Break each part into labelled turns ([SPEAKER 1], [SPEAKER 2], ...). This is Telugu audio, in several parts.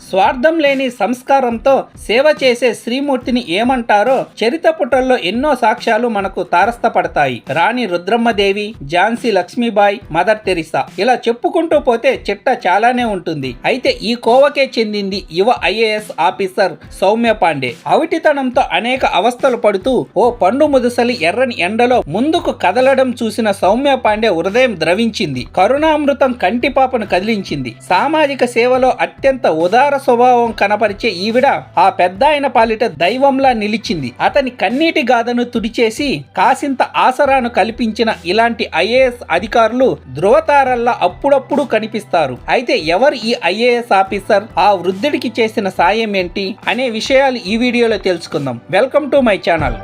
[SPEAKER 1] స్వార్థం లేని సంస్కారంతో సేవ చేసే శ్రీమూర్తిని ఏమంటారో చరిత్ర పుటల్లో ఎన్నో సాక్ష్యాలు మనకు తారస్థపడతాయి. రాణి రుద్రమ్మదేవి, ఝాన్సీ లక్ష్మీబాయి, మదర్ తెరిసా, ఇలా చెప్పుకుంటూ పోతే చిట్ట చాలానే ఉంటుంది. అయితే ఈ కోవకే చెందింది యువ ఐఏఎస్ ఆఫీసర్ సౌమ్య పాండే. అవిటితనంతో అనేక అవస్థలు పడుతూ ఓ పండు ముదుసలి ఎర్రని ఎండలో ముందుకు కదలడం చూసిన సౌమ్య పాండే హృదయం ద్రవించింది. కరుణామృతం కంటిపాపను కదిలించింది. సామాజిక సేవలో అత్యంత ఉదార స్వభావం కనపరిచే ఈవిడ ఆ పెద్దాయన పాలిట దైవంలా నిలిచింది. అతని కన్నీటి గాథను తుడిచేసి కాసింత ఆసరాను కల్పించిన ఇలాంటి ఐఏఎస్ అధికారులు ధృవతారల్లా అప్పుడప్పుడు కనిపిస్తారు. అయితే ఎవరు ఈ ఐఏఎస్ ఆఫీసర్, ఆ వృద్ధుడికి చేసిన సాయం ఏంటి అనే విషయాలు ఈ వీడియోలో తెలుసుకుందాం. Welcome to my channel.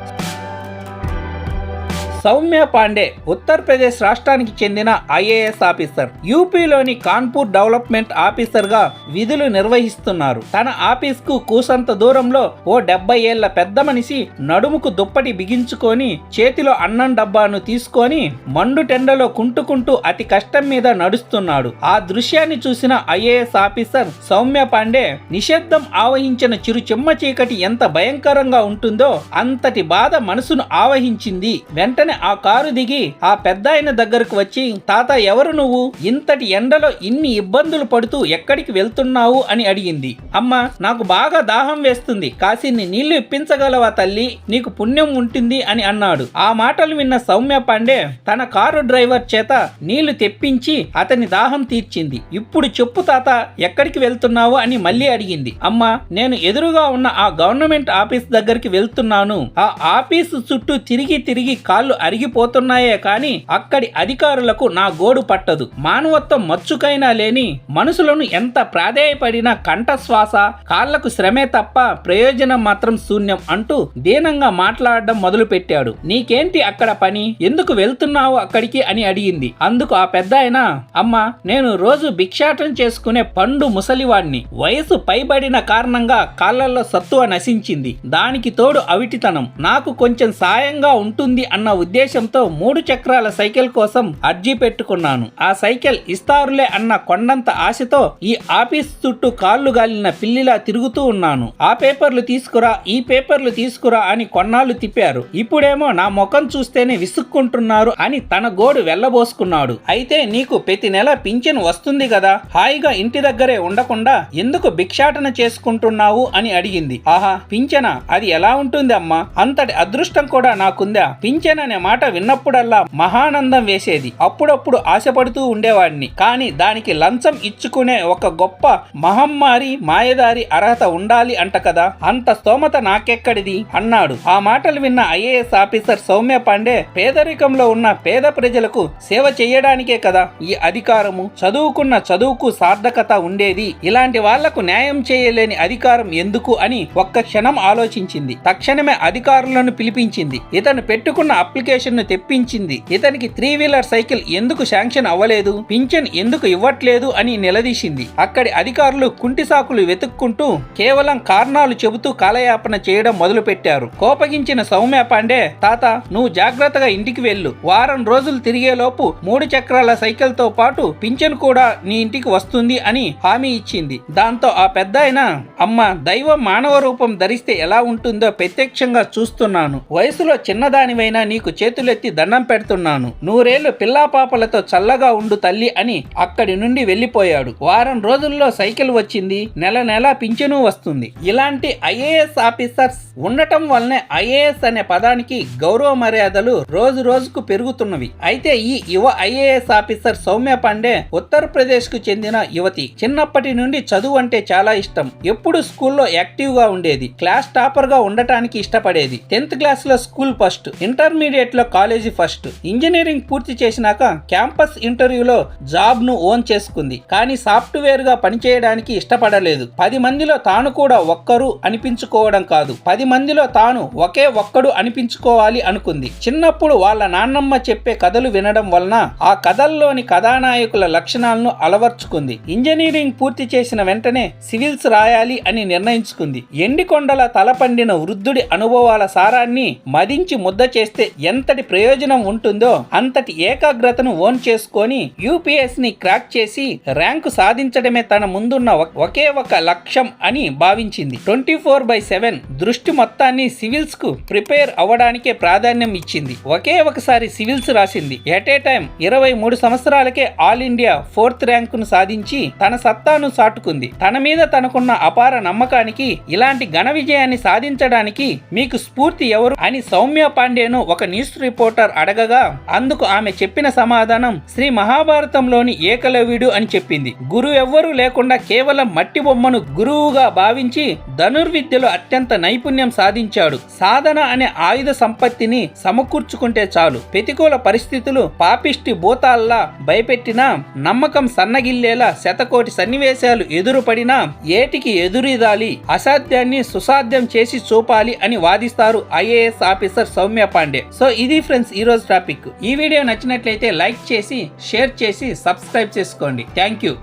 [SPEAKER 1] Soumya Pandey Uttar Pradesh రాష్ట్రానికి చెందిన ఐఏఎస్ ఆఫీసర్. యూపీలోని కాన్పూర్ డెవలప్మెంట్ ఆఫీసర్ గా విధులు నిర్వహిస్తున్నారు. తన ఆఫీస్ కు కూసంత దూరంలో ఓ 70 ఏళ్ల పెద్ద మనిషి నడుముకు దుప్పటి బిగించుకొని చేతిలో అన్నం డబ్బాను తీసుకొని మండుటెండలో కుంటుకుంటూ అతి కష్టం మీద నడుస్తున్నాడు. ఆ దృశ్యాన్ని చూసిన ఐఏఎస్ ఆఫీసర్ సౌమ్య పాండే నిశ్శబ్దం ఆవహించిన చిరు చిమ్మ చీకటి ఎంత భయంకరంగా ఉంటుందో అంతటి బాధ మనసును ఆవహించింది. వెంటనే ఆ కారు దిగి ఆ పెద్దాయన దగ్గరకు వచ్చి, తాత ఎవరు నువ్వు? ఇంతటి ఎండలో ఇన్ని ఇబ్బందులు పడుతూ ఎక్కడికి వెళ్తున్నావు అని అడిగింది. అమ్మా, నాకు బాగా దాహం వేస్తుంది, కాసిన్ని నీళ్లు ఇప్పించగలవా తల్లి, నీకు పుణ్యం ఉంటుంది అని అన్నాడు. ఆ మాటలు విన్న సౌమ్య పాండే తన కారు డ్రైవర్ చేత నీళ్లు తెప్పించి అతని దాహం తీర్చింది. ఇప్పుడు చెప్పు తాత, ఎక్కడికి వెళ్తున్నావు అని మళ్ళీ అడిగింది. అమ్మా, నేను ఎదురుగా ఉన్న ఆ గవర్నమెంట్ ఆఫీస్ దగ్గరికి వెళ్తున్నాను. ఆ ఆఫీసు చుట్టూ తిరిగి తిరిగి కాళ్ళు అరిగిపోతున్నాయే కానీ అక్కడి అధికారులకు నా గోడు పట్టదు. మానవత్వం మచ్చుకైనా లేని మనుషులను ఎంత ప్రాధేయపడినా కంఠశ్వాస, కాళ్లకు శ్రమే తప్ప ప్రయోజనం మాత్రం శూన్యం అంటూ దీనంగా మాట్లాడడం మొదలు పెట్టాడు. నీకేంటి అక్కడ పని, ఎందుకు వెళ్తున్నావు అక్కడికి అని అడిగింది. అందుకు ఆ పెద్దాయన, అమ్మా, నేను రోజు భిక్షాటన చేసుకునే పండు ముసలివాడిని. వయసు పైబడిన కారణంగా కాళ్లలో సత్తువ నశించింది. దానికి తోడు అవిటితనం. నాకు కొంచెం సాయంగా ఉంటుంది అన్న ఉద్దేశంతో 3 చక్రాల సైకిల్ కోసం అర్జీ పెట్టుకున్నాను. ఆ సైకిల్ ఇస్తారులే అన్న కొండంత ఆశతో ఈ ఆఫీస్ చుట్టూ కాళ్ళు గాలిన పిల్లిలా తిరుగుతూ ఉన్నాను. ఆ పేపర్లు తీసుకురా, ఈ పేపర్లు తీసుకురా అని కొన్నాళ్ళు తిప్పారు. ఇప్పుడేమో నా ముఖం చూస్తేనే విసుక్కుంటున్నారు అని తన గోడు వెళ్లబోసుకున్నాడు. అయితే నీకు ప్రతి నెల పింఛన్ వస్తుంది కదా, హాయిగా ఇంటి దగ్గరే ఉండకుండా ఎందుకు భిక్షాటన చేసుకుంటున్నావు అని అడిగింది. ఆహా, పింఛనా? అది ఎలా ఉంటుంది అమ్మా? అంతటి అదృష్టం కూడా నాకుందా? పింఛన్ అనే మాట విన్నప్పుడల్లా మహానందం వేసేది. అప్పుడప్పుడు ఆశపడుతూ ఉండేవాడిని. కానీ దానికి లంచం ఇచ్చుకునే ఒక గొప్ప మహమ్మారి మాయదారి అర్హత ఉండాలి అంట కదా, అంత స్తోమత నాకెక్కడిది అన్నాడు. ఆ మాటలు విన్న ఐఏఎస్ ఆఫీసర్ సౌమ్య పాండే, పేదరికంలో ఉన్న పేద ప్రజలకు సేవ చేయడానికే కదా ఈ అధికారము, చదువుకున్న చదువుకు సార్థకత ఉండేది, ఇలాంటి వాళ్లకు న్యాయం చేయలేని అధికారం ఎందుకు అని ఒక్క క్షణం ఆలోచించింది. తక్షణమే అధికారులను పిలిపించింది. ఇతను పెట్టుకున్న అప్లికేషన్ ను తెప్పించింది. ఇతనికి 3 వీలర్ సైకిల్ ఎందుకు శాంక్షన్ అవ్వలేదు, పింఛన్ ఎందుకు ఇవ్వట్లేదు అని నిలదీసింది. అక్కడి అధికారులు కుంటి సాకులు వెతుక్కుంటూ కేవలం కారణాలు చెబుతూ కాలయాపన చేయడం మొదలు పెట్టారు. కోపగించిన సౌమ్య పాండే, తాత, నువ్వు జాగ్రత్తగా ఇంటికి వెళ్ళు. వారం రోజులు తిరిగేలోపు 3 చక్రాల సైకిల్ తో పాటు పింఛన్ కూడా నీ ఇంటికి వస్తుంది అని హామీ ఇచ్చింది. దాంతో ఆ పెద్దాయన, అమ్మ, దైవం మానవ రూపం ధరిస్తే ఎలా ఉంటుందో ప్రత్యక్షంగా చూస్తున్నాను. వయసులో చిన్నదానివైనా నీకు చేతులెత్తి దండం పెడుతున్నాను. 100 ఏళ్లు పిల్లాపాపలతో చల్లగా ఉండు తల్లి అని అక్కడి నుండి వెళ్లిపోయాడు. వారం రోజుల్లో సైకిల్ వచ్చింది. నెల నెల పింఛను వస్తుంది. ఇలాంటి ఐఏఎస్ ఆఫీసర్స్ ఉండటం వల్లనే ఐఏఎస్ అనే పదానికి గౌరవ మర్యాదలు రోజు రోజుకు పెరుగుతున్నవి. అయితే ఈ యువ ఐఏఎస్ ఆఫీసర్ సౌమ్య పాండే ఉత్తరప్రదేశ్ కు చెందిన యువతి. చిన్నప్పటి నుండి చదువు అంటే చాలా ఇష్టం. ఎప్పుడు స్కూల్లో యాక్టివ్ గా ఉండేది. క్లాస్ టాపర్ గా ఉండటానికి ఇష్టపడేది. 10th క్లాస్ లో స్కూల్ ఫస్ట్, ఇంటర్మీడియట్ లో కాలేజీ ఫస్ట్. ఇంజనీరింగ్ పూర్తి చేసినాక క్యాంపస్ ఇంటర్వ్యూలో జాబ్ ను ఓన్ చేసుకుంది. కానీ సాఫ్ట్వేర్ గా పనిచేయడానికి ఇష్టపడలేదు. 10 మందిలో తాను కూడా ఒక్కరు అనిపించుకోవడం కాదు, 10 మందిలో తాను ఒకే ఒక్కడు అనిపించుకోవాలి అనుకుంది. చిన్నప్పుడు వాళ్ళ నాన్నమ్మ చెప్పే కథలు వినడం వలన ఆ కథల్లోని కథానాయకుల లక్షణాలను అలవర్చుకుంది. ఇంజనీరింగ్ పూర్తి చేసిన వెంటనే సివిల్స్ రాయాలి అని నిర్ణయించుకుంది. ఎండికొండల తలపండిన వృద్ధుడి అనుభవాల సారాన్ని మదించి ముద్ద చేస్తే ఎంతటి ప్రయోజనం ఉంటుందో అంతటి ఏకాగ్రతను ఓన్ చేసుకొని యూపీఎస్ ని క్రాక్ చేసి ర్యాంకు సాధించడమే తన ముందున్న ఒకే ఒక లక్ష్యం అని భావించింది. 24/7 దృష్టి మొత్తాన్ని సివిల్స్ కు ప్రిపేర్ అవ్వడానికే ప్రాధాన్యం ఇచ్చింది. ఒకే ఒకసారి సివిల్స్ రాసింది. ఎట్ ఏ టైం 23 సంవత్సరాలకే ఆల్ ఇండియా 4th ర్యాంకును సాధించి తన సత్తాను చాటుకుంది. తన మీద తనకున్న అపార నమ్మకానికి, ఇలాంటి ఘన విజయాన్ని సాధించడానికి మీకు స్ఫూర్తి ఎవరు అని సౌమ్య పాండేను ఒక న్యూస్ రిపోర్టర్ అడగగా అందుకు ఆమె చెప్పిన సమాధానం శ్రీ మహాభారతంలోని ఏకలవ్యుడు అని చెప్పింది. గురువు ఎవ్వరూ లేకుండా కేవలం మట్టి బొమ్మను గురువుగా భావించి ధనుర్విద్యలో అత్యంత నైపుణ్యం సాధించాడు. సాధన అనే ఆయుధ సంపత్తిని సమకూర్చుకుంటే చాలు. ప్రతికూల పరిస్థితులు పాపిష్టి భూతాల్లా భయపెట్టినా, నమ్మకం సన్నగిల్లేలా శతకోటి సన్నివేశాలు ఎదురుపడినా ఏటికి ఎదురీదాలి, అసాధ్యాన్ని సుసాధ్యం చేసి చూపాలి అని వాదిస్తారు IAS officer Soumya Pandey. So ఇది ఫ్రెండ్స్ ఈ రోజు టాపిక్. ఈ వీడియో నచ్చినట్లయితే లైక్ చేసి, షేర్ చేసి, సబ్స్క్రైబ్ చేసుకోండి. Thank you.